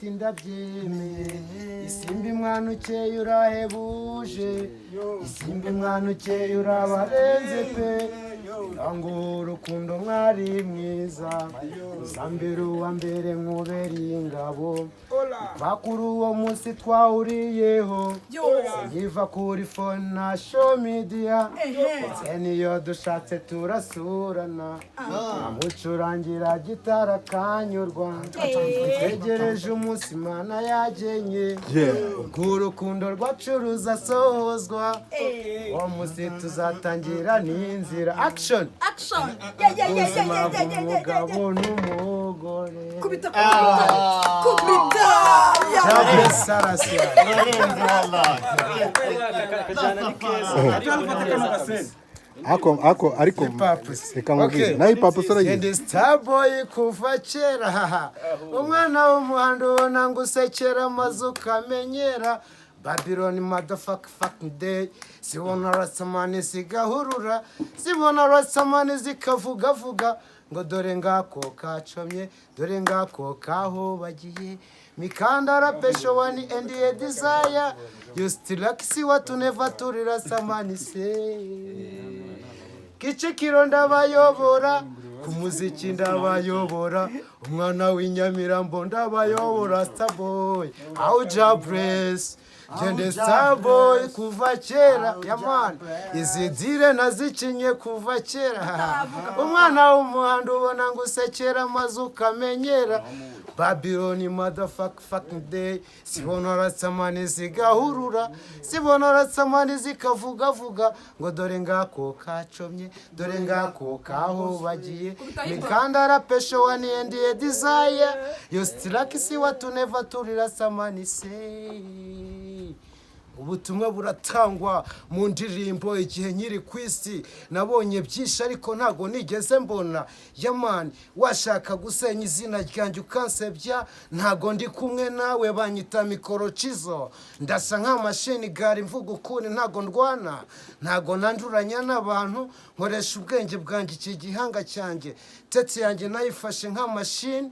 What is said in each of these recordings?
Tindabyemeye isimbi mwana ukeye urahebuje isimbi mwana ukeye urabarenze pe ngo urukundo mwari mwiza uzambere uwa mbere nkubera ingabo bakuru uwo munsi twahuriyeho nkiva kuri phone na show media niyo dushatse turasurana amucurangira gitara kanyurwa tegereje umunsi Imana yagenye ubwo urukundo rwacu ruzasohozwa uwo munsi tuzatangira n'inzira action ubuzima bw'umugabo n'umugore kubita Jabe Sarasi Ako ariko reka nkubwire nayo papa and Starboy kuva kera umwana w'umuhanda ubona ngo usekera amazu ukamenyera Babylon motherfucker fucking day sibona rasamani zigahurura sibona rasamani zikavugavuga ngo dore ngako kacomye dore ngako kaho bagiye mikandara pesho wani and a desire you still like see what to never to rasamani say Kichikiro ndabayobora ku muziki ndabayobora umwana w'inyamirambo ndabayobora Starboy au Jabress Gende Starboy kuva kera yaman izidire nazicinye kuva kera umwana w'umuhanda ubona ngo usekera amazu ukamenyera Babylon motherfucker fucking day sibona rasamani zigahurura sibona rasamani zikavugavuga ngo dore ngako kacomye dore ngako kaho bagiye mikandara pesho wani and a desire you still like see what to never to rasamani say ubutumwa buratangwa mu ndirimbo igihe nyiri kwisi nabonye byinshi ariko ntago nigeze mbona yamani washaka gusenya izina ryanjye ukansebya ntago ndi kumwe nawe banyita mikorochizo ndasa nka machine gari mvuga ukuri ntago ndwana ntago nanduranya n'abantu nkoresha ubwenge bwanjye iki gihanga cyanjye tete yanjye nayifashe nka machine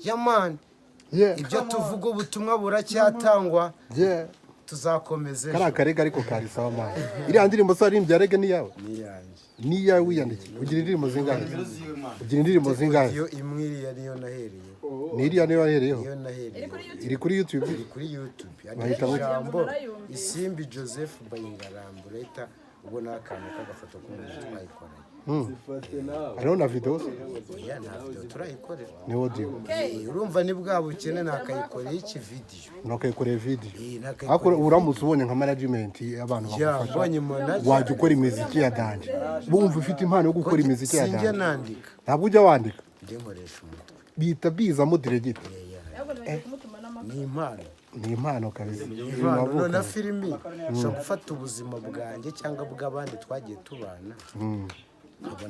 yamani ibyo tuvuga ubutumwa buracyatangwa tuzakomeze karega ariko karisawa mama iriya ndirimbo so ari imbyarege ni yawe ni yawe wiyandikiye ugira indirimbo zingahe iyo imwiriya niyo nahereye ni iriya niyo wahereyeho iri kuri YouTube ijambo isimbi Joseph Bayingarambo leta ubona akantu kagafoto k'umuntu twayikoranye hariho na video ya na video turayikorera ni audio urumva ni bwa bukene nakayikoreye iki video nakayikoreye video ako uramutse ubonye nka management y'abantu bakufasha wajya ukora imiziki ya danje bumva ufite impano yo gukora imiziki ya danje nandika ntabwo ujya wandika nkoresha umutwe bita biza mudiregita ni impano kabisa na filimi cyo gufata ubuzima bwanjye cyangwa bw'abandi twagiye tubana nkaba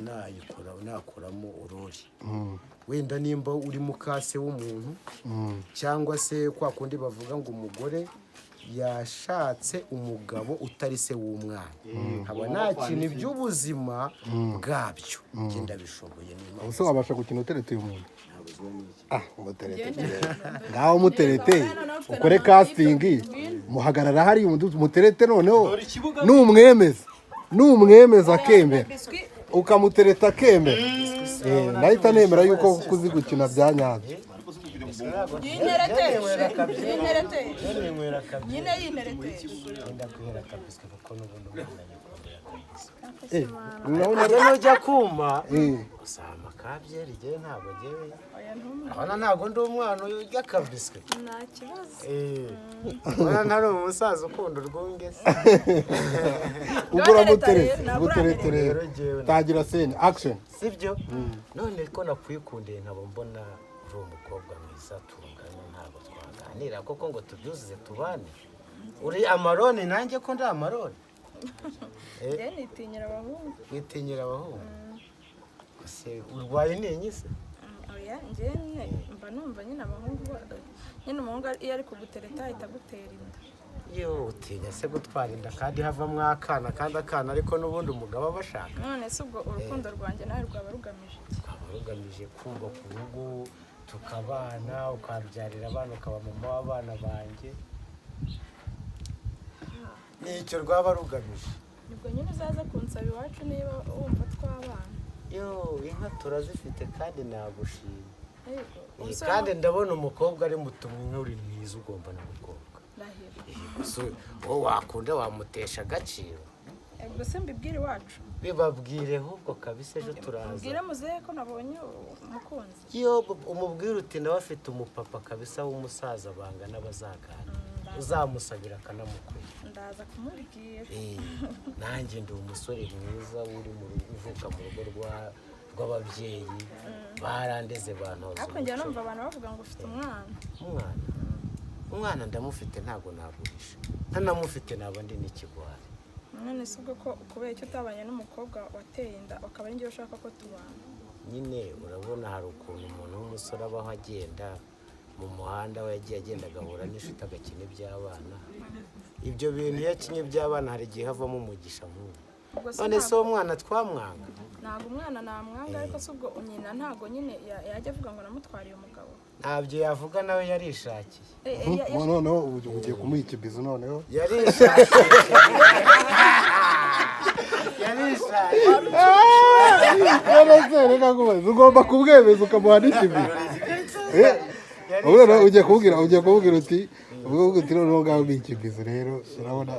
nakoramo urori wenda nimba uri mukase w'umuntu cyangwa se kwa kundi bavuga ngo umugore yashatse umugabo utari se w'umwana nkaba nakintu iby'ubuzima bwabyo ngenda bishoboye n'Imana use wabasha gukina utereteye umuntu muterete ngaho muterete ukore casting muhagarara hari muterete noneho numwemeza akemera ukamutereta akemera nahita nemera yuko kuzi gukina bya nyabyo nujya kuma usama kabyeri igihe ntabwo ngewe abana ntabwo ndi umwana urya kabiswe nta kibazo ubona ntari umusaza ukunda urwunge se ugura muterete rero tagira scene action sibyo none ko nakwikundiye nkaba mbona uri umukobwa mwiza tungana ntabwo twaganira koko ngo tubyuzuze tubane uri amarone nanjye ko ndi amarone nitinyira abahungu nitinyira abahungu se urwaye ninyi se oya njye mba numva nyine abahungu nyine umuhungu iyo ari kugutereta ahita agutera inda yo utinya se gutwara inda kandi havamo akana kandi akana ariko n'ubundi umugabo abashaka none se ubwo urukundo rwanjye nawe rwaba rugamije rugamije kubaka urugo tukabana ukabyarira abana ukaba mama w'abana banjye nicyo rwaba rugamije. nibwo nyine uzaza kunsaba iwacu niba wumva twabana. Yo inka turazifite kandi nagushima. Yego. Kandi ndabona umukobwa ari mutumwe nk'uri mwiza ugomba n'umukobwa. Rahira. Wowe wakunda wamutesha agaciro. Ubwo se mbibwire iwacu. Bibabwire ahubwo kabisa ejo turaza. Mbwire muzehe ko nabonye umukunzi. Yo umubwire uti nawe afite umupapa kabisa w'umusaza bangana bazagana. Uzamusabira akanamukwe. Ndaza kumubwira. Nanjye ndi umusore mwiza uri mu rugo uvuka mu rugo rw'ababyeyi barandeze bantoza. Ariko njya numva abantu bavuga ngo ufite umwana. Umwana ndamufite ntabwo nagurisha. Ntanamufite naba ndi n'ikigwari. None si ubwo ko kubera icyo utabanye n'umukobwa wateye inda akaba ari njye ushaka ko tubana. Nyine urabona hari ukuntu umuntu w'umusore abaho agenda mu muhanda we yagiye agenda agahura n'inshuti agakina iby'abana. Ibyo bintu iyo akinye iby'abana hari igihe havamo umugisha nk'uwo. None se uwo mwana twamwanga? Ntabwo umwana namwanga ariko si ubwo nyina ntabwo nyine yajya avuga ngo namutwariye umugabo. Ntabyo yavuga nawe yarishakiye. Noneho ugiye kumuha ikibizo noneho yarishakiye. reka kubaza ugomba kubwemeza ukamuha n'ikibizo. ugiye kubwira uti ubwo uti noneho ngaho ni ikibizo rero urabona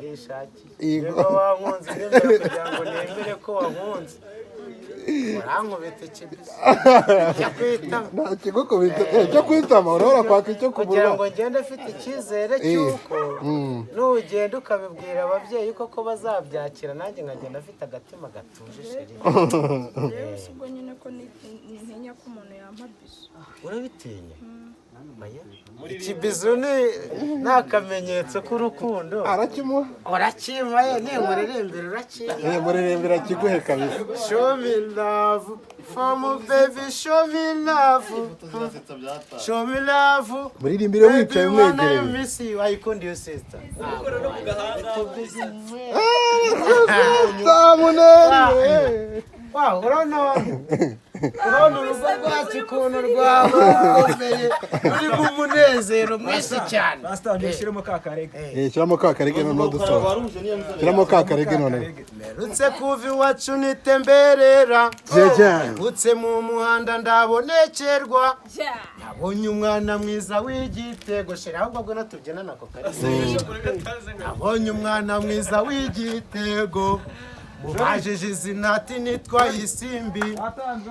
yego wankunze neza kugira ngo nemere ko wankunze. Warankubita ikibizo. Nta kigo cyo kwitama urabona kwaka icyo kubura. Kugira ngo ngende afite icyizere cy'uko nugenda ukabibwira ababyeyi koko bazabyakira nanjye nkagenda afite agatima gatuje sheri. Rero si ubwo nyine ko ntinya ko umuntu yampa bizo. Urabitinya? Ikibizo ni akamenyetso k'urukundo. Arakimuha? Urakimaye nimuririmbira urakimaye. Muririmbira kiguhe kabisa. Show me love, for my baby, show me love. Show me love. Muririmbire wicaye umwegereye. I miss you, I call you sister. Tamunere. Wow, urabona urugo rwacu ukuntu rwakomeye rurimo umunezero mwinshi cyane. Shyiramo ka karege. Shyiramo ka karege noneho dusoza. Shyiramo ka karege noneho. Merutse kuva iwacu nitemberera. Utse mu muhanda ndabonekerwa. Nabonye umwana mwiza w'igitego. Shira ahubwo bwo natubyena nako karege. Nabonye umwana mwiza w'igitego. Mubajije izina ati nitwa Isimbi.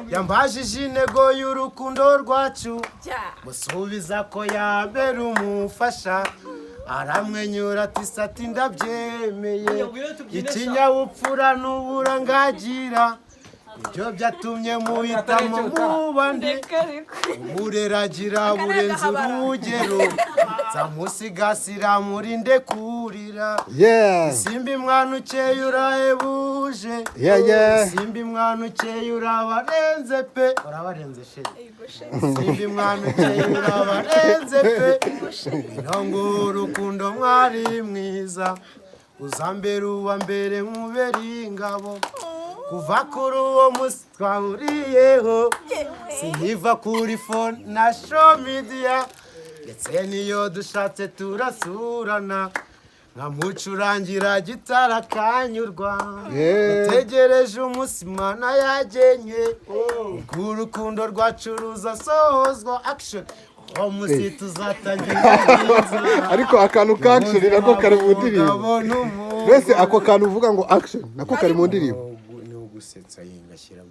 Yambajije intego y'urukundo rwacu. Musubiza ko yabera umufasha. Aramwenyura ati sati ndabyemeye. Ikinyabupfura n'uburangagira. Ibyo byatumye muhitamo mubandi. Umureragira burenze urugero. Zamusigasira murinde kurira. Isimbi mwana ukeye urahebuje. Isimbi mwana ukeye urabarenze pe. Urabarenze sheri. Isimbi mwana ukeye urabarenze pe. Inongo urukundo mwari mwiza. Uzambere uwa mbere nkubere ingabo. Kuva kuri uwo munsi twahuriyeho. Siniva kuri phone na show media. Ndetse niyo dushatse turasurana. Nkamucurangira gitara akanyurwa. Utegereje umunsi Imana yagenye. Ubwo urukundo rwacu ruzasohozwa action. Uwo munsi tuzatangira. Ariko akantu ka action nako kari mu ndirimbo. Mbese ako kantu uvuga ngo action nako kari mu ndirimbo. Gusetsa yingashyira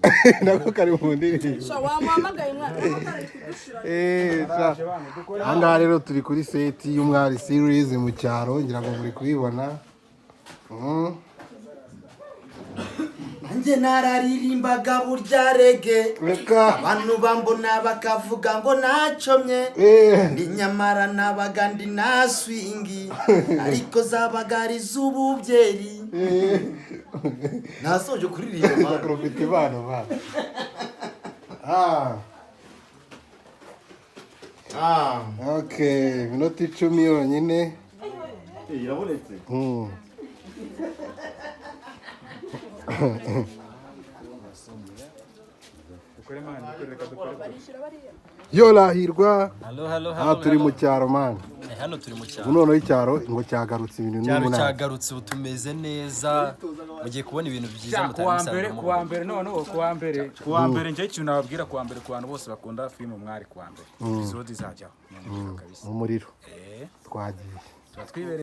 nako kari mu ndirimbo. So wamuhamagaye Aha rero turi kuri seti y'umwari series mu cyaro ngira ngo muri kubibona. Nanjye nararirimbaga burya rege. Abantu bambona bakavuga ngo nacomye. Ni nyamara nabaga ndi naswingi. Ariko zabaga ari z'ububyeri. Nasoje kuririmba Profite bana bana. Okay, minota 10 yonyine. Irabonetse. yorahirwa halo aha turi mu cyaro mani hano turi mu cyaro ubu noneho icyaro ngo cyagarutse ibintu cyaro n'umunani cyagarutse ubu tumeze neza mugiye kubona ibintu byiza mutari kuwa mbere noneho kuwa mbere njye ikintu nababwira kuwa mbere ku bantu bose bakunda filime mwari kuwa mbere episode izajyaho mu muriro twagiye twibereye